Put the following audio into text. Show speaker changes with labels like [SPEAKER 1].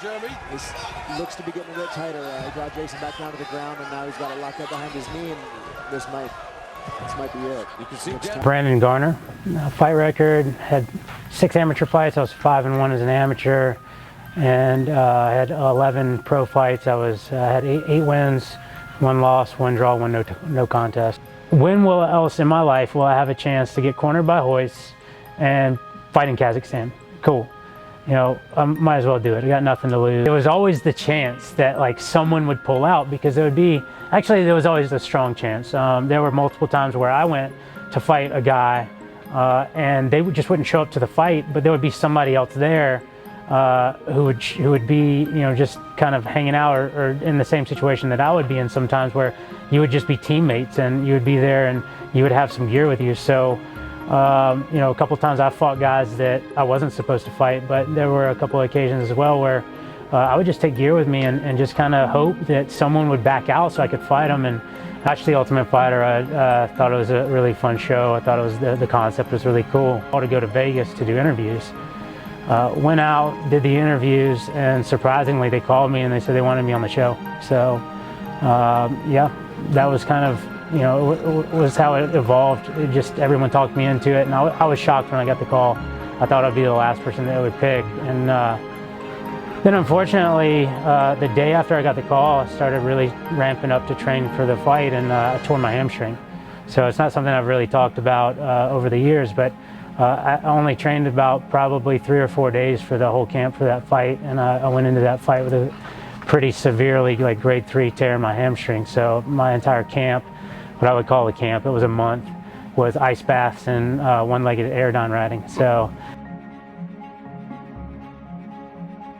[SPEAKER 1] This looks to be getting a bit tighter. He brought Jason back down to the ground, and now he's got it locked up behind his knee, and this might be it. You can see
[SPEAKER 2] Brandon Garner, fight record, had 6 amateur fights. I was 5-1 as an amateur, and I had 11 pro fights. I had 8 wins, 1 loss, 1 draw, 1 no contest. When else in my life will I have a chance to get cornered by Hoist and fight in Kazakhstan? Cool. You know, I might as well do it. I got nothing to lose. There was always the chance that like someone would pull out, because there was always a strong chance. There were multiple times where I went to fight a guy and they just wouldn't show up to the fight, but there would be somebody else there who would be, you know, just kind of hanging out or in the same situation that I would be in sometimes, where you would just be teammates and you would be there and you would have some gear with you. So you know, a couple times I fought guys that I wasn't supposed to fight, but there were a couple of occasions as well where I would just take gear with me and just kind of hope that someone would back out so I could fight them. And actually, Ultimate Fighter, I thought it was a really fun show. I thought it was the concept was really cool. To go to Vegas to do interviews. Went out, did the interviews, and surprisingly they called me and they said they wanted me on the show. So yeah, that was kind of, you know, it was how it evolved. It just, everyone talked me into it, and I was shocked when I got the call. I thought I'd be the last person that they would pick. And then unfortunately, the day after I got the call, I started really ramping up to train for the fight, and I tore my hamstring. So it's not something I've really talked about over the years, but I only trained about probably 3 or 4 days for the whole camp for that fight, and I went into that fight with a pretty severely, like grade 3 tear in my hamstring. So my entire camp, what I would call the camp, it was a month, was ice baths and one-legged air down riding. So